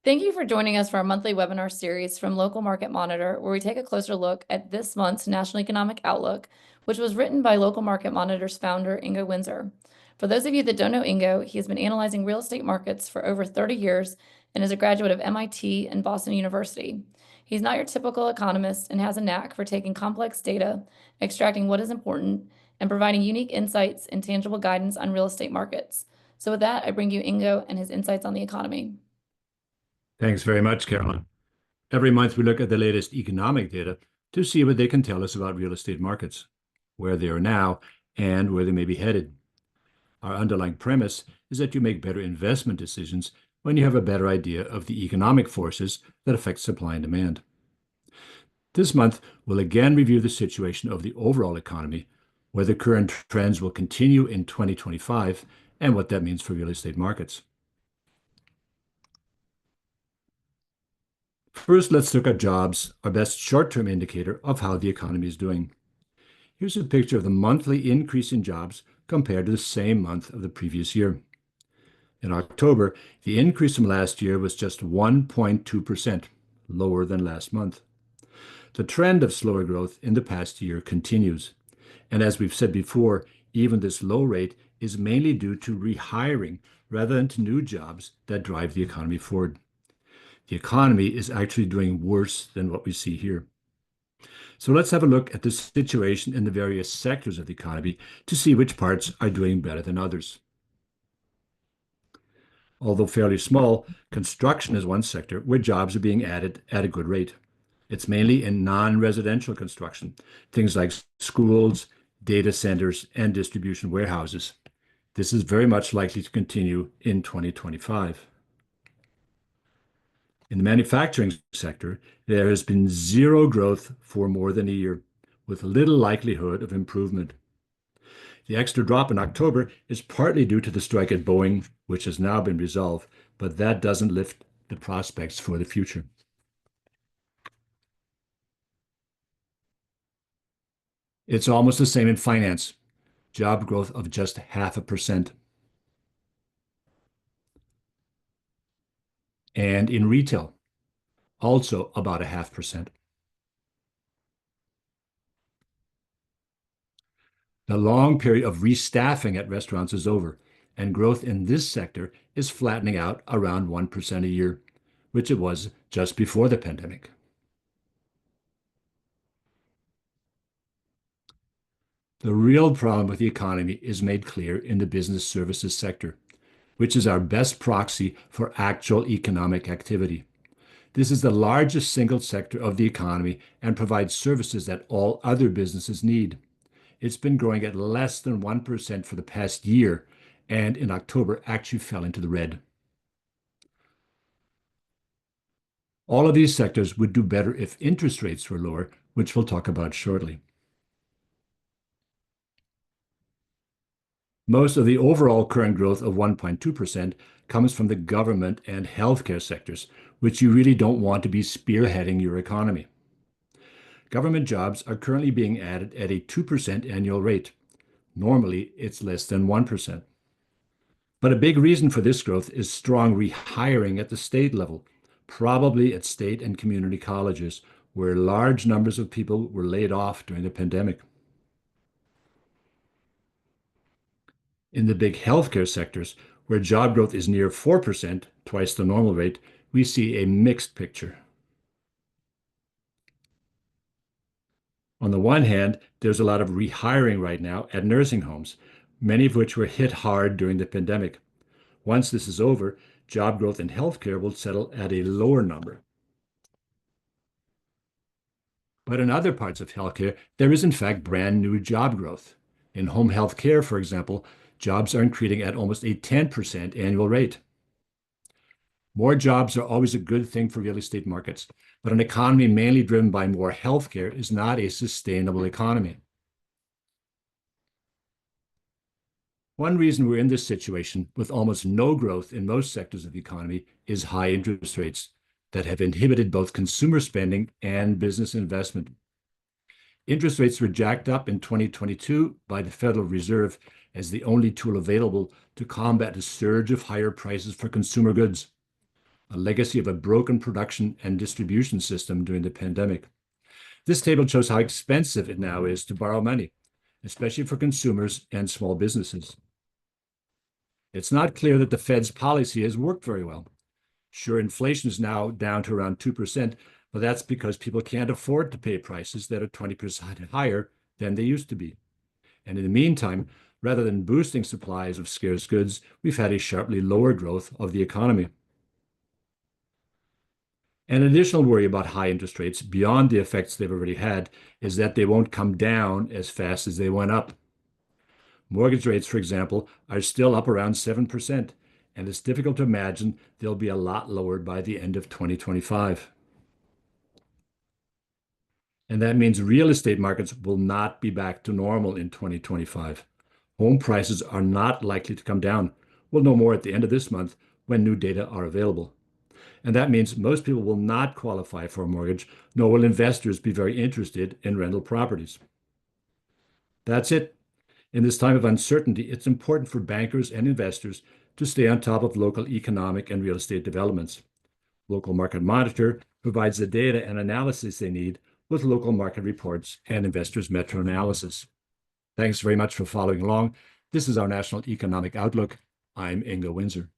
Thank you for joining us for our monthly webinar series from Local Market Monitor, where we take a closer look at this month's National Economic Outlook, which was written by Local Market Monitor's founder, Ingo Windsor. For those of you that don't know Ingo, he has been analyzing real estate markets for over 30 years and is a graduate of MIT and Boston University. He's not your typical economist and has a knack for taking complex data, extracting what is important, and providing unique insights and tangible guidance on real estate markets. So with that, I bring you Ingo and his insights on the economy. Thanks very much, Carolyn. Every month, we look at the latest economic data to see what they can tell us about real estate markets, where they are now, and where they may be headed. Our underlying premise is that you make better investment decisions when you have a better idea of the economic forces that affect supply and demand. This month, we'll again review the situation of the overall economy, whether current trends will continue in 2025, and what that means for real estate markets. First, let's look at jobs, our best short-term indicator of how the economy is doing. Here's a picture of the monthly increase in jobs compared to the same month of the previous year. In October, the increase from last year was just 1.2%, lower than last month. The trend of slower growth in the past year continues. And as we've said before, even this low rate is mainly due to rehiring rather than to new jobs that drive the economy forward. The economy is actually doing worse than what we see here. So let's have a look at the situation in the various sectors of the economy to see which parts are doing better than others. Although fairly small, construction is one sector where jobs are being added at a good rate. It's mainly in non-residential construction, things like schools, data centers, and distribution warehouses. This is very much likely to continue in 2025. In the manufacturing sector, there has been zero growth for more than a year, with little likelihood of improvement. The extra drop in October is partly due to the strike at Boeing, which has now been resolved, but that doesn't lift the prospects for the future. It's almost the same in finance, job growth of just 0.5%. And in retail, also about 0.5%. The long period of restaffing at restaurants is over, and growth in this sector is flattening out around 1% a year, which it was just before the pandemic. The real problem with the economy is made clear in the business services sector, which is our best proxy for actual economic activity. This is the largest single sector of the economy and provides services that all other businesses need. It's been growing at less than 1% for the past year, and in October actually fell into the red. All of these sectors would do better if interest rates were lower, which we'll talk about shortly. Most of the overall current growth of 1.2% comes from the government and healthcare sectors, which you really don't want to be spearheading your economy. Government jobs are currently being added at a 2% annual rate. Normally, it's less than 1%. But a big reason for this growth is strong rehiring at the state level, probably at state and community colleges, where large numbers of people were laid off during the pandemic. In the big healthcare sectors, where job growth is near 4%, twice the normal rate, we see a mixed picture. On the one hand, there's a lot of rehiring right now at nursing homes, many of which were hit hard during the pandemic. Once this is over, job growth in healthcare will settle at a lower number. But in other parts of healthcare, there is in fact brand new job growth. In home health care, for example, jobs are increasing at almost a 10% annual rate. More jobs are always a good thing for real estate markets, but an economy mainly driven by more healthcare is not a sustainable economy. One reason we're in this situation with almost no growth in most sectors of the economy is high interest rates that have inhibited both consumer spending and business investment. Interest rates were jacked up in 2022 by the Federal Reserve as the only tool available to combat a surge of higher prices for consumer goods. a legacy of a broken production and distribution system during the pandemic. This table shows how expensive it now is to borrow money, especially for consumers and small businesses. It's not clear that the Fed's policy has worked very well. Sure, inflation is now down to around 2%, but that's because people can't afford to pay prices that are 20% higher than they used to be. And in the meantime, rather than boosting supplies of scarce goods, we've had a sharply lower growth of the economy. An additional worry about high interest rates, beyond the effects they've already had, is that they won't come down as fast as they went up. Mortgage rates, for example, are still up around 7%, and it's difficult to imagine they'll be a lot lower by the end of 2025. And that means real estate markets will not be back to normal in 2025. Home prices are not likely to come down. We'll know more at the end of this month when new data are available. And that means most people will not qualify for a mortgage, nor will investors be very interested in rental properties. That's it. In this time of uncertainty, it's important for bankers and investors to stay on top of local economic and real estate developments. Local Market Monitor provides the data and analysis they need with local market reports and investors' metro analysis. Thanks very much for following along. This is our National Economic Outlook. I'm Ingo Windsor.